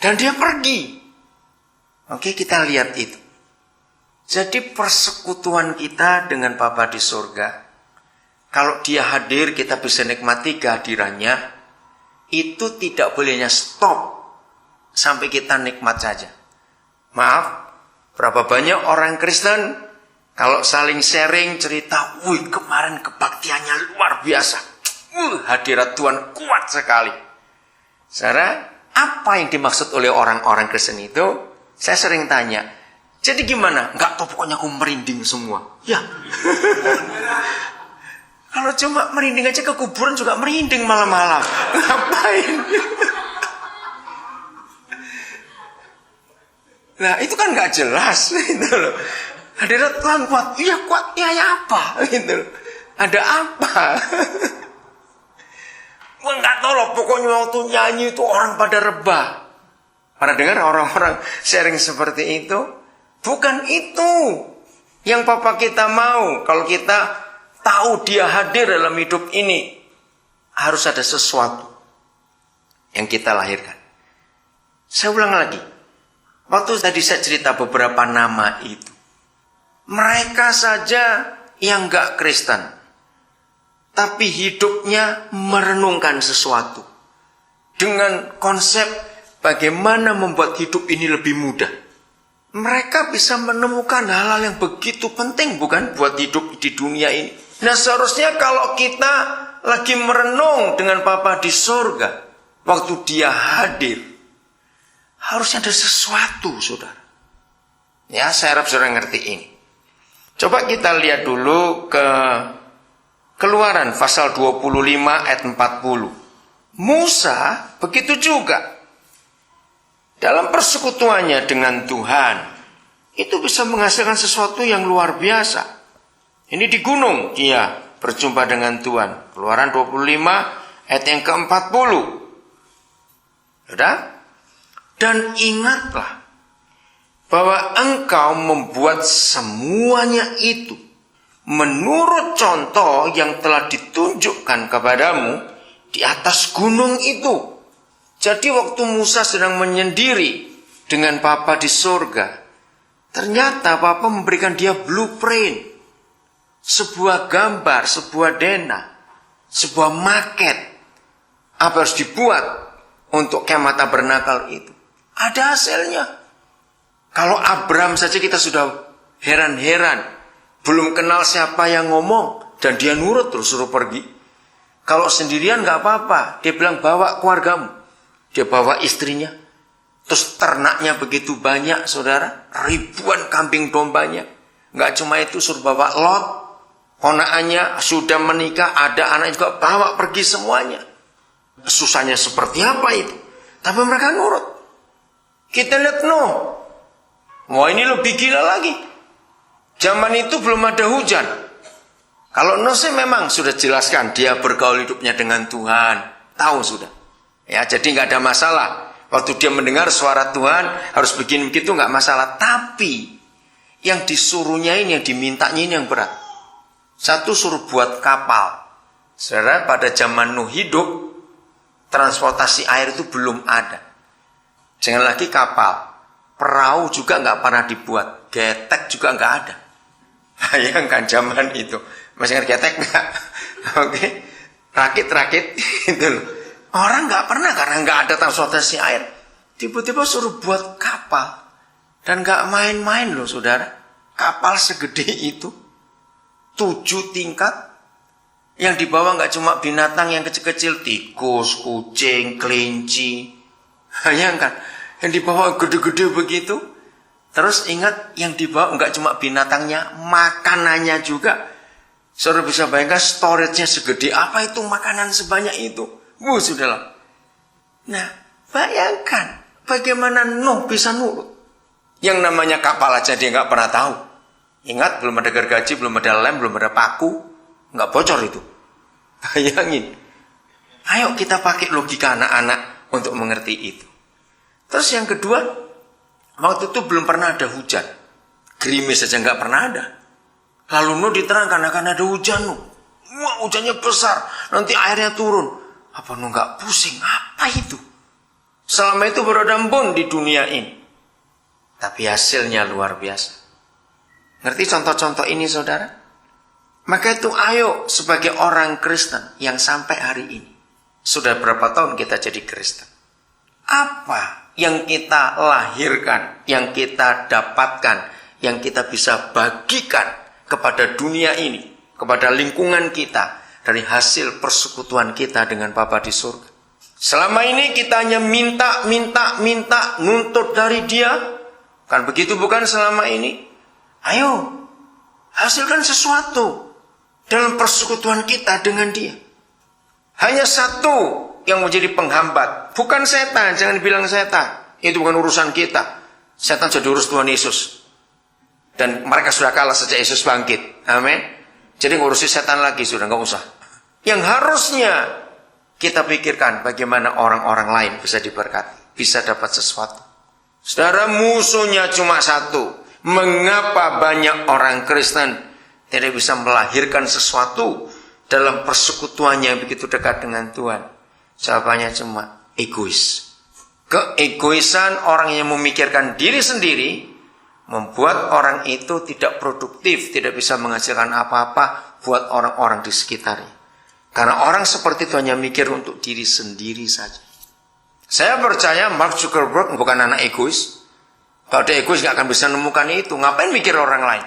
Dan dia pergi. Oke, kita lihat itu. Jadi persekutuan kita dengan Bapa di surga, kalau dia hadir kita bisa nikmati kehadirannya, itu tidak bolehnya stop sampai kita nikmat saja. Maaf, berapa banyak orang Kristen kalau saling sharing cerita, wih kemarin kebaktiannya luar biasa, hadirat Tuhan kuat sekali. Saudara, apa yang dimaksud oleh orang-orang Kristen itu? Saya sering tanya, jadi gimana? Enggak tahu, pokoknya aku merinding semua. Ya. Kalau cuma merinding aja ke kuburan juga merinding malam-malam. Ngapain? Nah, itu kan nggak jelas gitu loh. Hadirat Tuhan kuat. Iya kuat, ya apa gitu loh. Ada apa? Wah, nggak tahu loh, pokoknya waktu nyanyi itu orang pada rebah. Pernah dengar orang-orang sharing seperti itu? Bukan itu yang Papa kita mau. Kalau kita tahu dia hadir dalam hidup ini, harus ada sesuatu yang kita lahirkan. Saya ulang lagi. Waktu tadi saya cerita beberapa nama itu, mereka saja yang gak Kristen, tapi hidupnya merenungkan sesuatu dengan konsep bagaimana membuat hidup ini lebih mudah. Mereka bisa menemukan hal-hal yang begitu penting, bukan, buat hidup di dunia ini. Nah, seharusnya kalau kita lagi merenung dengan Bapa di surga, waktu dia hadir, harusnya ada sesuatu, saudara. Ya, saya harap saudara ngerti ini. Coba kita lihat dulu ke Keluaran pasal 25 ayat 40. Musa begitu juga. Dalam persekutuannya dengan Tuhan, itu bisa menghasilkan sesuatu yang luar biasa. Ini di gunung, dia berjumpa dengan Tuhan. Keluaran 25 ayat yang ke-40. Sudah? Dan ingatlah bahwa engkau membuat semuanya itu menurut contoh yang telah ditunjukkan kepadamu di atas gunung itu. Jadi waktu Musa sedang menyendiri dengan Bapa di surga, ternyata Bapa memberikan dia blueprint, sebuah gambar, sebuah dena, sebuah maket, apa harus dibuat untuk kemah tabernakel itu. Ada hasilnya. Kalau Abraham saja kita sudah heran-heran, belum kenal siapa yang ngomong, dan dia nurut terus suruh pergi. Kalau sendirian gak apa-apa, dia bilang bawa keluargamu. Dia bawa istrinya, terus ternaknya begitu banyak, saudara, ribuan kambing dombanya. Gak cuma itu, suruh bawa Lot, ponakannya sudah menikah, ada anak juga, bawa pergi semuanya. Susahnya seperti apa itu? Tapi mereka nurut. Kita lihat Nuh. Wah, ini lebih gila lagi. Zaman itu belum ada hujan. Kalau Nuh sih memang sudah jelaskan, dia bergaul hidupnya dengan Tuhan. Tahu sudah. Ya, jadi nggak ada masalah. Waktu dia mendengar suara Tuhan, harus begini begitu nggak masalah. Tapi yang disuruhnya ini, yang dimintanya ini yang berat. Satu, suruh buat kapal. Saudara, pada zaman Nuh hidup, transportasi air itu belum ada. Jangan lagi kapal. Perahu juga nggak pernah dibuat. Getek juga nggak ada. Bayangkan zaman itu. Masih ingat getek nggak? Oke. Rakit-rakit itu loh. Orang nggak pernah karena nggak ada transportasi air. Tiba-tiba suruh buat kapal. Dan nggak main-main loh, saudara. Kapal segede itu. 7 tingkat. Yang dibawa nggak cuma binatang yang kecil-kecil. Tikus, kucing, kelinci. Bayangkan. Yang dibawa gede-gede begitu. Terus ingat, yang dibawa nggak cuma binatangnya, makanannya juga. Saudara bisa bayangkan storage-nya segede apa itu makanan sebanyak itu. Sudahlah. Nah, bayangkan bagaimana Nuh bisa nurut. Yang namanya kapal aja dia nggak pernah tahu. Ingat, belum ada gergaji, belum ada lem, belum ada paku, nggak bocor itu. Bayangin. Ayo kita pakai logika anak-anak untuk mengerti itu. Terus yang kedua, waktu itu belum pernah ada hujan. Gerimis saja nggak pernah ada. Lalu Nuh diterangkan akan ada hujan Nuh. Wah, hujannya besar, nanti airnya turun. Apa Nuh nggak pusing? Apa itu? Selama itu berembun di dunia ini. Tapi hasilnya luar biasa. Ngerti contoh-contoh ini saudara? Maka itu ayo sebagai orang Kristen yang sampai hari ini. Sudah berapa tahun kita jadi Kristen? Apa yang kita lahirkan, yang kita dapatkan, yang kita bisa bagikan kepada dunia ini, kepada lingkungan kita, dari hasil persekutuan kita dengan Bapa di surga. Selama ini kita hanya minta, nuntut dari Dia. Kan begitu bukan selama ini? Ayo, hasilkan sesuatu dalam persekutuan kita dengan Dia. Hanya satu yang menjadi penghambat. Bukan setan, jangan bilang setan. Itu bukan urusan kita. Setan sudah urus Tuhan Yesus. Dan mereka sudah kalah sejak Yesus bangkit. Amin. Jadi ngurusi setan lagi sudah, nggak usah. Yang harusnya kita pikirkan bagaimana orang-orang lain bisa diberkati, bisa dapat sesuatu. Saudara, musuhnya cuma satu. Mengapa banyak orang Kristen tidak bisa melahirkan sesuatu dalam persekutuannya yang begitu dekat dengan Tuhan? Jawabannya cuma egois. Keegoisan orang yang memikirkan diri sendiri membuat orang itu tidak produktif, tidak bisa menghasilkan apa-apa buat orang-orang di sekitarnya. Karena orang seperti itu hanya mikir untuk diri sendiri saja. Saya percaya Mark Zuckerberg bukan anak egois. Kalau dia egois gak akan bisa menemukan itu. Ngapain mikir orang lain?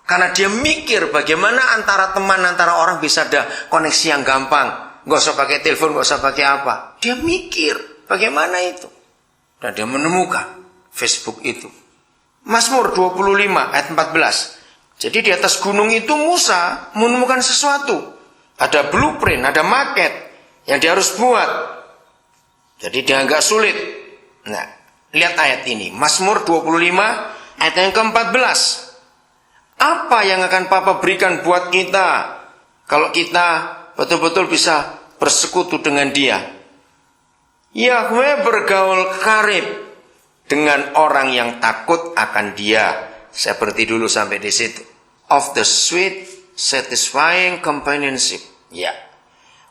Karena dia mikir bagaimana antara teman, antara orang bisa ada koneksi yang gampang. Gak usah pakai telepon, gak usah pakai apa. Dia mikir bagaimana itu. Dan dia menemukan Facebook itu. Mazmur 25 ayat 14. Jadi di atas gunung itu Musa menemukan sesuatu. Ada blueprint, ada maket yang dia harus buat. Jadi dia agak sulit. Nah, lihat ayat ini. Mazmur 25 ayat yang ke-14. Apa yang akan Papa berikan buat kita kalau kita betul-betul bisa bersekutu dengan Dia? Yahweh bergaul karib dengan orang yang takut akan Dia. Saya berhenti dulu sampai di situ. Of the sweet, satisfying companionship. Ya.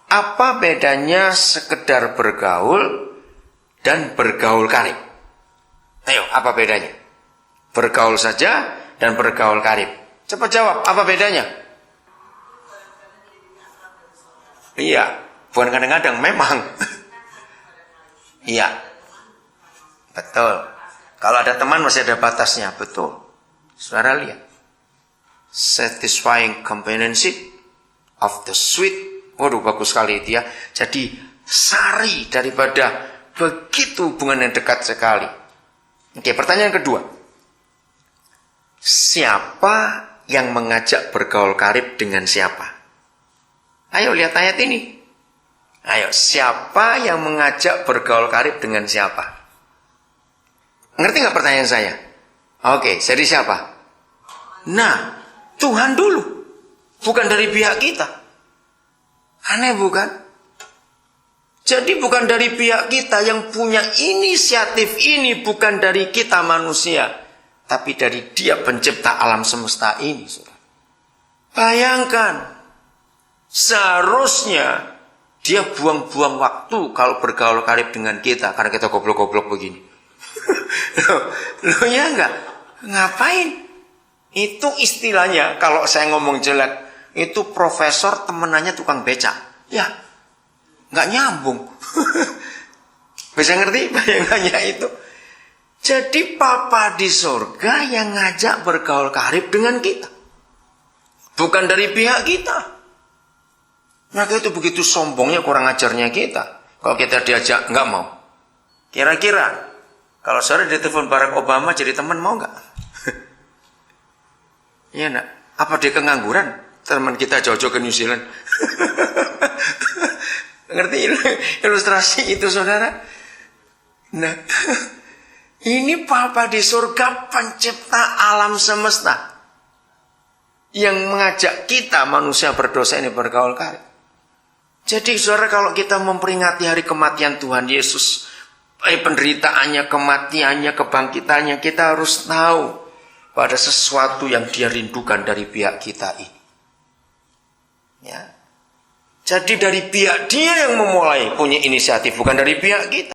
Apa bedanya sekedar bergaul dan bergaul karib? Ayo, apa bedanya? Bergaul saja dan bergaul karib. Cepat jawab, apa bedanya? Iya, bukan kadang-kadang, memang. Iya, betul. Kalau ada teman masih ada batasnya, betul. Saudara lihat. Satisfying companionship of the sweet. Waduh, bagus sekali itu ya. Jadi, sari daripada begitu hubungan yang dekat sekali. Oke, pertanyaan kedua. Siapa yang mengajak bergaul karib dengan siapa? Ayo lihat ayat ini. Ayo, siapa yang mengajak bergaul karib dengan siapa? Ngerti nggak pertanyaan saya? Oke, jadi siapa? Nah, Tuhan dulu. Bukan dari pihak kita. Aneh bukan? Jadi bukan dari pihak kita yang punya inisiatif ini, bukan dari kita manusia, tapi dari Dia pencipta alam semesta ini. Bayangkan, seharusnya Dia buang-buang waktu kalau bergaul karib dengan kita, karena kita goblok-goblok begini. Loh ya enggak? Ngapain? Itu istilahnya, kalau saya ngomong jelek, itu profesor temenannya tukang becak. Ya, nggak nyambung. Bisa ngerti bayangannya itu? Jadi Papa di surga yang ngajak bergaul karib dengan kita. Bukan dari pihak kita. Maka itu begitu sombongnya, kurang ajarnya kita. Kalau kita diajak, nggak mau. Kira-kira, kalau saudara ditelepon Barack Obama jadi teman, mau nggak? Iya nak? Apa dia kengangguran? Teman kita jauh-jauh ke New Zealand. Ngerti ilustrasi itu saudara? Nah, ini Papa di surga pencipta alam semesta yang mengajak kita manusia berdosa ini bergaul karib. Jadi saudara, kalau kita memperingati hari kematian Tuhan Yesus, penderitaannya, kematiannya, kebangkitannya, kita harus tahu pada sesuatu yang Dia rindukan dari pihak kita ini. Ya. Jadi dari pihak Dia yang memulai punya inisiatif, bukan dari pihak kita.